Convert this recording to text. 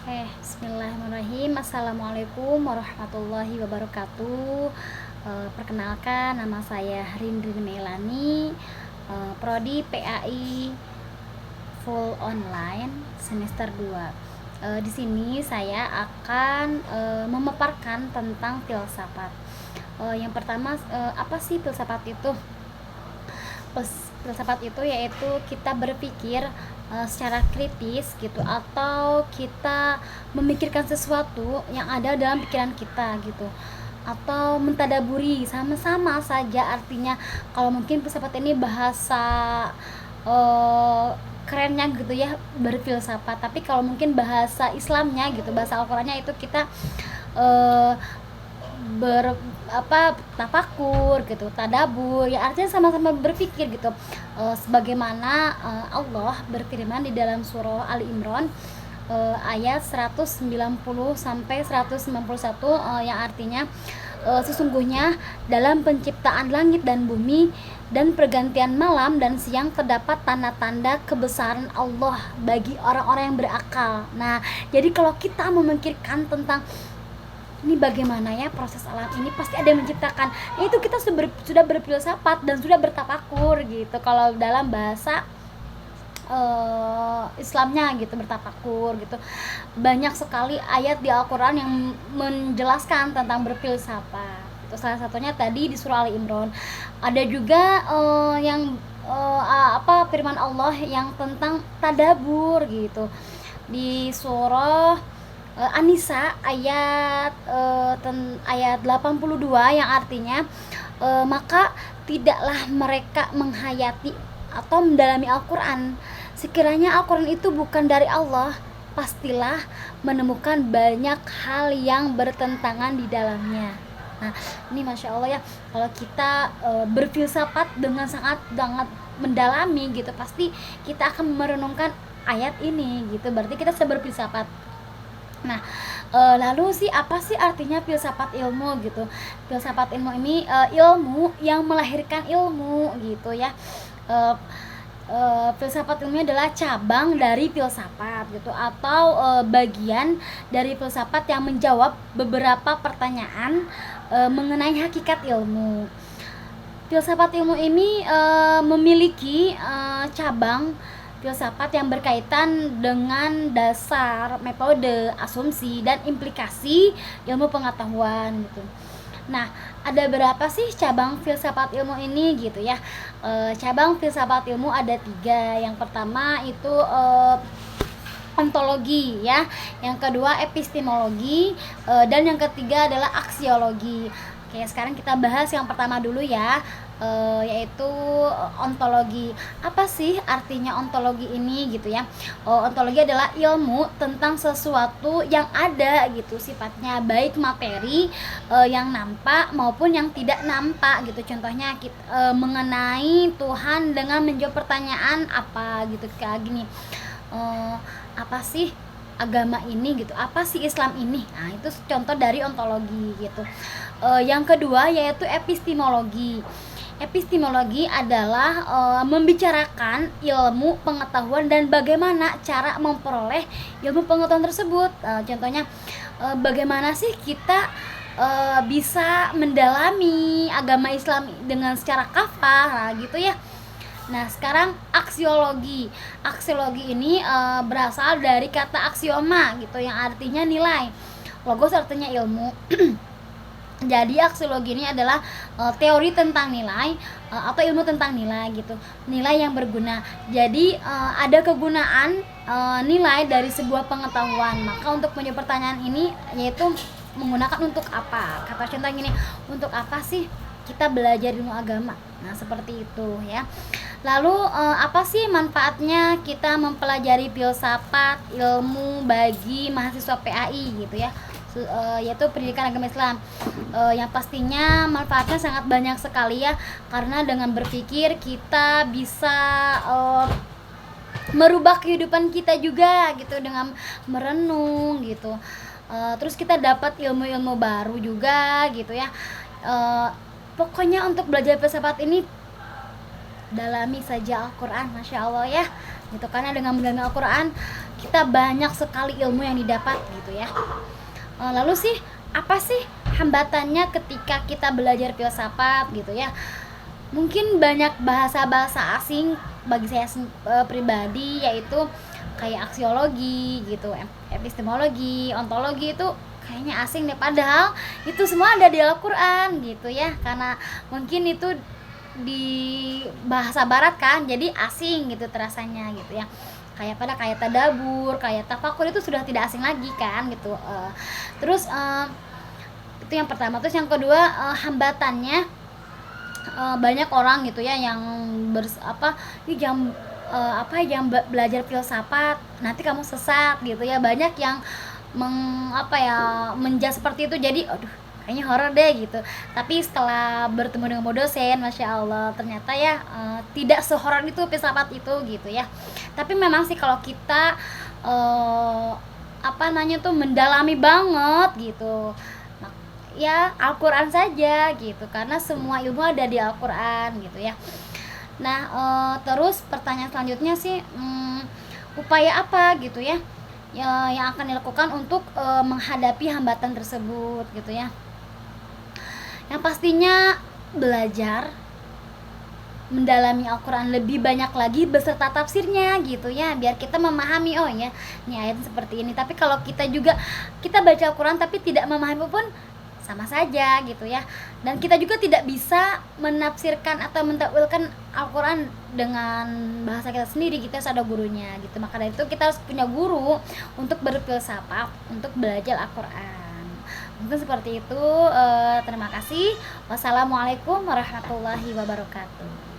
Bismillahirrahmanirrahim. Assalamualaikum warahmatullahi wabarakatuh. Perkenalkan, nama saya Rindri Melani, Prodi PAI Full Online semester 2. Di sini saya akan memaparkan tentang filsafat. Yang pertama, apa sih filsafat itu? Filsafat itu yaitu kita berpikir secara kritis gitu, atau kita memikirkan sesuatu yang ada dalam pikiran kita gitu, atau mentadaburi, sama-sama saja artinya. Kalau mungkin filsafat ini bahasa kerennya gitu ya, berfilsafat, tapi kalau mungkin bahasa Islamnya gitu, bahasa Al-Qur'annya itu kita eh, tafakur gitu, tadabur, ya artinya sama-sama berpikir gitu. Sebagaimana Allah berfirman di dalam surah Ali Imran ayat 190 sampai 191, yang artinya sesungguhnya dalam penciptaan langit dan bumi dan pergantian malam dan siang terdapat tanda-tanda kebesaran Allah bagi orang-orang yang berakal. Nah, jadi kalau kita memikirkan tentang ini bagaimana ya proses alam ini, pasti ada yang menciptakan. Nah, itu kita sudah berfilsafat dan sudah bertafakur gitu. Kalau dalam bahasa Islamnya gitu, bertafakur gitu. Banyak sekali ayat di Al-Qur'an yang menjelaskan tentang berfilsafat. Itu salah satunya tadi di surah Ali Imran. Ada juga yang firman Allah yang tentang tadabur gitu. Di surah An-Nisa ayat 82, yang artinya maka tidaklah mereka menghayati atau mendalami Al-Qur'an sekiranya Al-Qur'an itu bukan dari Allah, pastilah menemukan banyak hal yang bertentangan di dalamnya. Nah, ini Masya Allah ya, kalau kita berfilsafat dengan sangat sangat mendalami gitu, pasti kita akan merenungkan ayat ini gitu, berarti kita sudah berfilsafat. Nah, lalu sih apa sih artinya filsafat ilmu gitu? Filsafat ilmu ini ilmu yang melahirkan ilmu gitu ya. Uh, Filsafat ilmu adalah cabang dari filsafat gitu, atau bagian dari filsafat yang menjawab beberapa pertanyaan mengenai hakikat ilmu. Filsafat ilmu ini memiliki cabang filsafat yang berkaitan dengan dasar, metode, asumsi, dan implikasi ilmu pengetahuan gitu. Nah, ada berapa sih cabang filsafat ilmu ini gitu ya? Cabang filsafat ilmu ada 3. Yang pertama itu ontologi ya, yang kedua epistemologi, dan yang ketiga adalah aksiologi. Oke, sekarang kita bahas yang pertama dulu ya, yaitu ontologi. Apa sih artinya ontologi ini gitu ya? Ontologi adalah ilmu tentang sesuatu yang ada gitu sifatnya, baik materi yang nampak maupun yang tidak nampak gitu. Contohnya kita mengenai Tuhan dengan menjawab pertanyaan apa gitu, kayak gini. Apa sih agama ini gitu, apa sih Islam ini. Nah, itu contoh dari ontologi gitu. Yang kedua yaitu epistemologi. Epistemologi adalah membicarakan ilmu pengetahuan dan bagaimana cara memperoleh ilmu pengetahuan tersebut. Contohnya bagaimana sih kita bisa mendalami agama Islam dengan secara kafah, nah gitu ya. Nah, sekarang aksiologi. Aksiologi ini berasal dari kata aksioma gitu, yang artinya nilai. Logos artinya ilmu. Jadi aksiologi ini adalah teori tentang nilai atau ilmu tentang nilai gitu. Nilai yang berguna. Jadi ada kegunaan nilai dari sebuah pengetahuan. Maka untuk menjawab pertanyaan ini yaitu menggunakan untuk apa. Kata contoh gini, untuk apa sih kita belajar ilmu agama? Nah, seperti itu ya. Lalu apa sih manfaatnya kita mempelajari filsafat ilmu bagi mahasiswa PAI gitu ya, yaitu pendidikan agama Islam. Yang pastinya manfaatnya sangat banyak sekali ya, karena dengan berpikir kita bisa merubah kehidupan kita juga gitu dengan merenung gitu. Terus kita dapat ilmu-ilmu baru juga gitu ya. Pokoknya untuk belajar filsafat ini dalami saja Al-Quran, Masya Allah ya gitu, karena dengan mendalami Al-Quran kita banyak sekali ilmu yang didapat gitu ya. Lalu sih apa sih hambatannya ketika kita belajar filsafat gitu ya? Mungkin banyak bahasa-bahasa asing bagi saya pribadi, yaitu kayak aksiologi gitu, epistemologi, ontologi itu kayaknya asing deh, padahal itu semua ada di Al-Qur'an gitu ya. Karena mungkin itu di bahasa barat kan, jadi asing gitu terasanya gitu ya. Kayak tadabur, kayak tafakur itu sudah tidak asing lagi kan gitu. Terus itu yang pertama. Terus yang kedua, hambatannya, banyak orang gitu ya yang ini jangan belajar filsafat, nanti kamu sesat gitu ya. Banyak yang menjudge seperti itu, jadi aduh kayaknya horor deh gitu. Tapi setelah bertemu dengan dosen, masya Allah, ternyata ya tidak sehoror itu filsafat itu gitu ya. Tapi memang sih kalau kita mendalami banget gitu, ya Al-Quran saja gitu, karena semua ilmu ada di Al-Quran gitu ya. Nah, terus pertanyaan selanjutnya sih, upaya apa gitu ya, yang akan dilakukan untuk menghadapi hambatan tersebut gitu ya. Yang pastinya belajar mendalami Al-Quran lebih banyak lagi beserta tafsirnya gitu ya, biar kita memahami, oh ya ini ayat seperti ini. Tapi kalau kita baca Al-Quran tapi tidak memahami pun sama saja gitu ya. Dan kita juga tidak bisa menafsirkan atau mentakwilkan Al-Quran dengan bahasa kita sendiri, kita harus ada gurunya gitu. Maka dari itu kita harus punya guru untuk berfilsafat, untuk belajar Al-Quran. Mungkin seperti itu. Terima kasih. Wassalamualaikum warahmatullahi wabarakatuh.